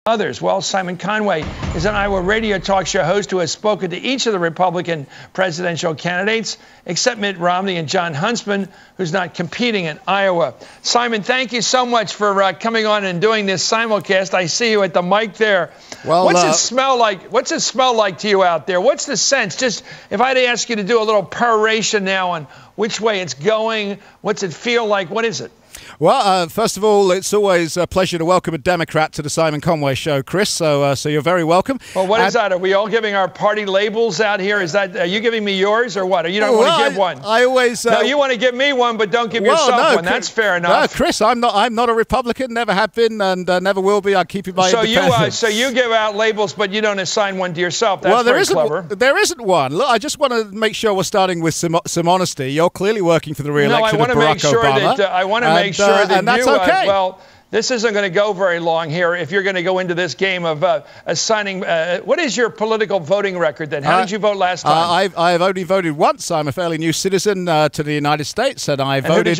others. Well, Simon Conway is an Iowa radio talk show host who has spoken to each of the Republican presidential candidates, except Mitt Romney and John Huntsman, who's not competing in Iowa. Simon, thank you so much for coming on and doing this simulcast. I see you at the mic there. Well, what's it smell like? What's it smell like to you out there? What's the sense? Just if I had to ask you to do a little peroration now on which way it's going, what's it feel like? What is it? Well, first of all, it's always a pleasure to welcome a Democrat to the Simon Conway Show, Chris. So you're very welcome. Well, what is that? Are we all giving our party labels out here? Is that? Are you giving me yours or what? Or you don't want to give one? I always. No, you want to give me one, but don't give yourself one. That's fair enough. No, Chris, I'm not a Republican. Never have been, and never will be. I keep it my independence. So you give out labels, but you don't assign one to yourself. That's very clever. There isn't one. Look, I just want to make sure we're starting with some honesty. You're clearly working for the re-election of Barack Obama. I want to make sure that and that's okay. Well, this isn't going to go very long here if you're going to go into this game of assigning. What is your political voting record then? How did you vote last time? I've only voted once. I'm a fairly new citizen to the United States, and I voted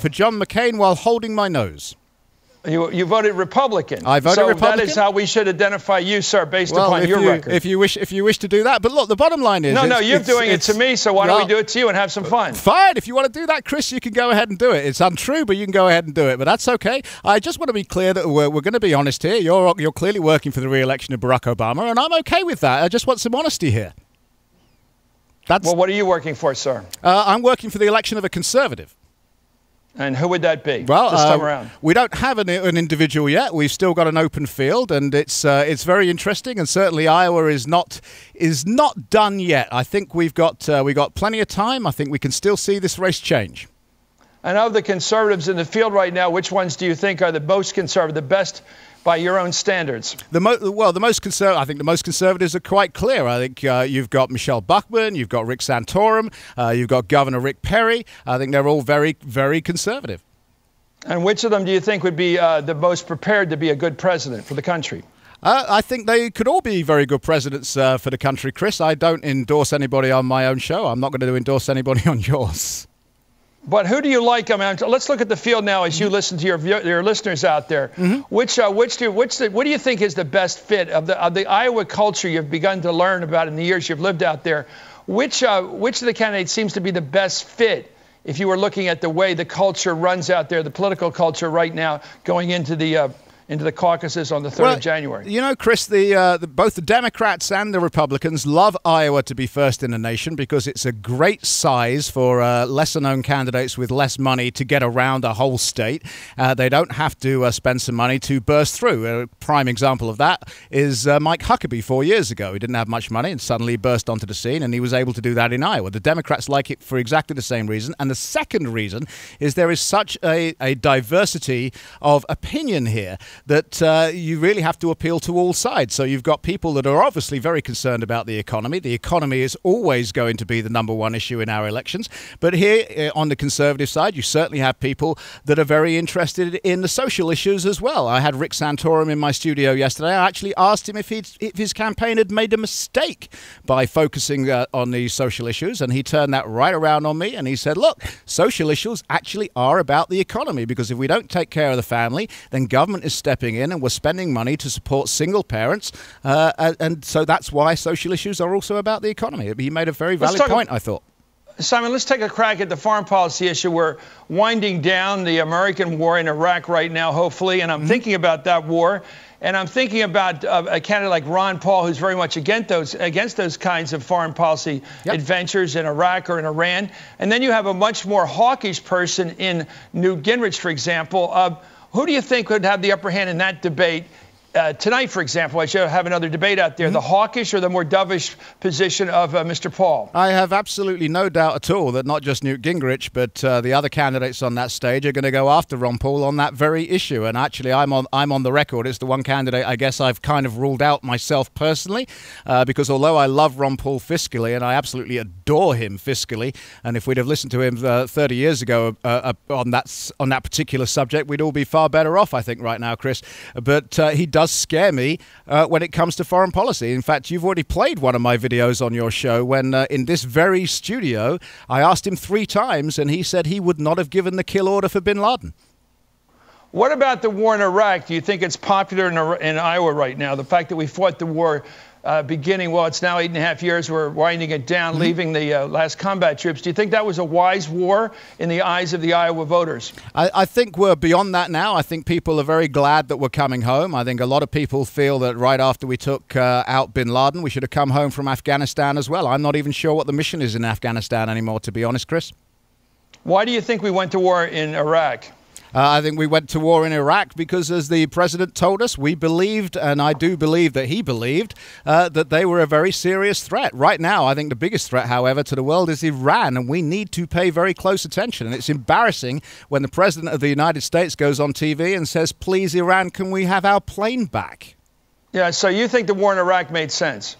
for John McCain while holding my nose. You voted Republican. I voted Republican. That is how we should identify you, sir, based upon your record. If you wish to do that. But look, the bottom line is... No, you're doing it to me, so why don't we do it to you and have some fun? Fine. If you want to do that, Chris, you can go ahead and do it. It's untrue, but you can go ahead and do it. But that's okay. I just want to be clear that we're going to be honest here. You're clearly working for the re-election of Barack Obama, and I'm okay with that. I just want some honesty here. Well, what are you working for, sir? I'm working for the election of a conservative. And who would that be? Well, this time around? We don't have an individual yet. We've still got an open field, and it's very interesting. And certainly, Iowa is not done yet. I think we've got plenty of time. I think we can still see this race change. And of the conservatives in the field right now, which ones do you think are the most conservative, the best by your own standards? I think the most conservatives are quite clear. I think you've got Michelle Buckman, you've got Rick Santorum, you've got Governor Rick Perry. I think they're all very, very conservative. And which of them do you think would be the most prepared to be a good president for the country? I think they could all be very good presidents for the country, Chris. I don't endorse anybody on my own show. I'm not going to endorse anybody on yours. But who do you like? I mean, let's look at the field now as you listen to your listeners out there. Mm-hmm. What do you think is the best fit of the Iowa culture you've begun to learn about in the years you've lived out there? Which of the candidates seems to be the best fit if you were looking at the way the culture runs out there, the political culture right now, going into the caucuses on the 3rd of January? You know, Chris, both the Democrats and the Republicans love Iowa to be first in the nation because it's a great size for lesser-known candidates with less money to get around a whole state. They don't have to spend some money to burst through. A prime example of that is Mike Huckabee 4 years ago. He didn't have much money and suddenly burst onto the scene, and he was able to do that in Iowa. The Democrats like it for exactly the same reason. And the second reason is there is such a diversity of opinion here that you really have to appeal to all sides. So you've got people that are obviously very concerned about the economy. The economy is always going to be the number one issue in our elections. But here on the conservative side, you certainly have people that are very interested in the social issues as well. I had Rick Santorum in my studio yesterday. I actually asked him if his campaign had made a mistake by focusing on these social issues, and he turned that right around on me, and he said, look, social issues actually are about the economy, because if we don't take care of the family, then government is stepping in and we're spending money to support single parents, and so that's why social issues are also about the economy. He made a very valid point, I thought. Simon, let's take a crack at the foreign policy issue. We're winding down the American war in Iraq right now, hopefully, and I'm thinking about that war, and I'm thinking about a candidate like Ron Paul, who's very much against those kinds of foreign policy adventures in Iraq or in Iran. And then you have a much more hawkish person in Newt Gingrich, for example. Who do you think would have the upper hand in that debate? Tonight, for example, I should have another debate out there, the hawkish or the more dovish position of Mr. Paul? I have absolutely no doubt at all that not just Newt Gingrich, but the other candidates on that stage are going to go after Ron Paul on that very issue. And actually, I'm on the record. It's the one candidate I guess I've kind of ruled out myself personally, because although I love Ron Paul fiscally, and I absolutely adore him fiscally, and if we'd have listened to him 30 years ago on that particular subject, we'd all be far better off, I think, right now, Chris. But he does scare me when it comes to foreign policy. In fact, you've already played one of my videos on your show when in this very studio, I asked him 3 times and he said he would not have given the kill order for bin Laden. What about the war in Iraq? Do you think it's popular in Iowa right now? The fact that we fought the war beginning, well, it's now 8.5 years. We're winding it down, leaving the last combat troops. Do you think that was a wise war in the eyes of the Iowa voters? I think we're beyond that now. I think people are very glad that we're coming home. I think a lot of people feel that right after we took out bin Laden, we should have come home from Afghanistan as well. I'm not even sure what the mission is in Afghanistan anymore, to be honest, Chris. Why do you think we went to war in Iraq? I think we went to war in Iraq because, as the president told us, we believed, and I do believe that he believed, that they were a very serious threat. Right now, I think the biggest threat, however, to the world is Iran, and we need to pay very close attention. And it's embarrassing when the president of the United States goes on TV and says, please, Iran, can we have our plane back? Yeah, so you think the war in Iraq made sense?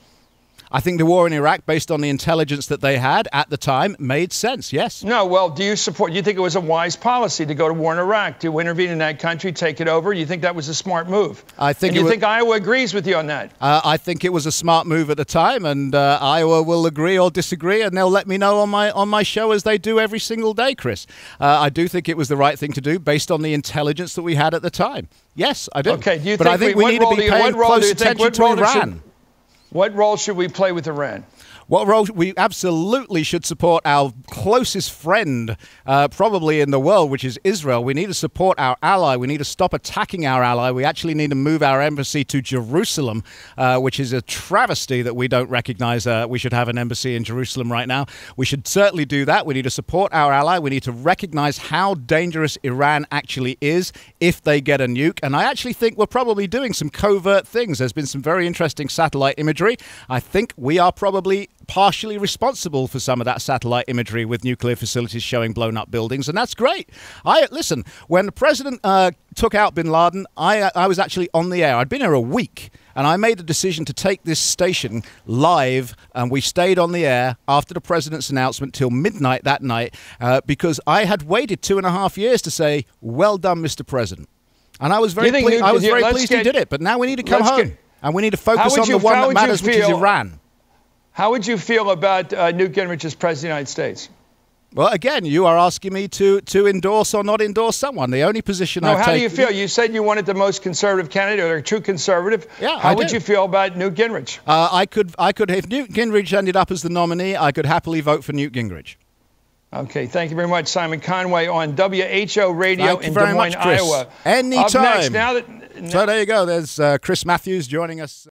I think the war in Iraq, based on the intelligence that they had at the time, made sense, yes. No, well, do you think it was a wise policy to go to war in Iraq, to intervene in that country, take it over? You think that was a smart move? I think. And you think Iowa agrees with you on that? I think it was a smart move at the time, and Iowa will agree or disagree, and they'll let me know on my show as they do every single day, Chris. I do think it was the right thing to do based on the intelligence that we had at the time. Yes, I do. Okay, do you but think I think we need to be paying close attention to Iran. What role should we play with Iran? What role? We absolutely should support our closest friend, probably in the world, which is Israel. We need to support our ally. We need to stop attacking our ally. We actually need to move our embassy to Jerusalem, which is a travesty that we don't recognize. We should have an embassy in Jerusalem right now. We should certainly do that. We need to support our ally. We need to recognize how dangerous Iran actually is if they get a nuke. And I actually think we're probably doing some covert things. There's been some very interesting satellite imagery. I think we are probably partially responsible for some of that satellite imagery with nuclear facilities showing blown up buildings, and that's great. Listen, when the president took out bin Laden, I was actually on the air. I'd been here a week, and I made a decision to take this station live, and we stayed on the air after the president's announcement till midnight that night because I had waited 2.5 years to say, well done, Mr. President. And I was very pleased he did it, but now we need to come home, and we need to focus on the one that matters, which is Iran. How would you feel about Newt Gingrich as President of the United States? Well, again, you are asking me to endorse or not endorse someone. The only position I've taken... How do you feel? You said you wanted the most conservative candidate, or a true conservative. Yeah, How would you feel about Newt Gingrich? I could, if Newt Gingrich ended up as the nominee, I could happily vote for Newt Gingrich. Okay, thank you very much, Simon Conway on WHO Radio in Des Moines, Iowa. Anytime. Up next, now that... So there you go. There's Chris Matthews joining us.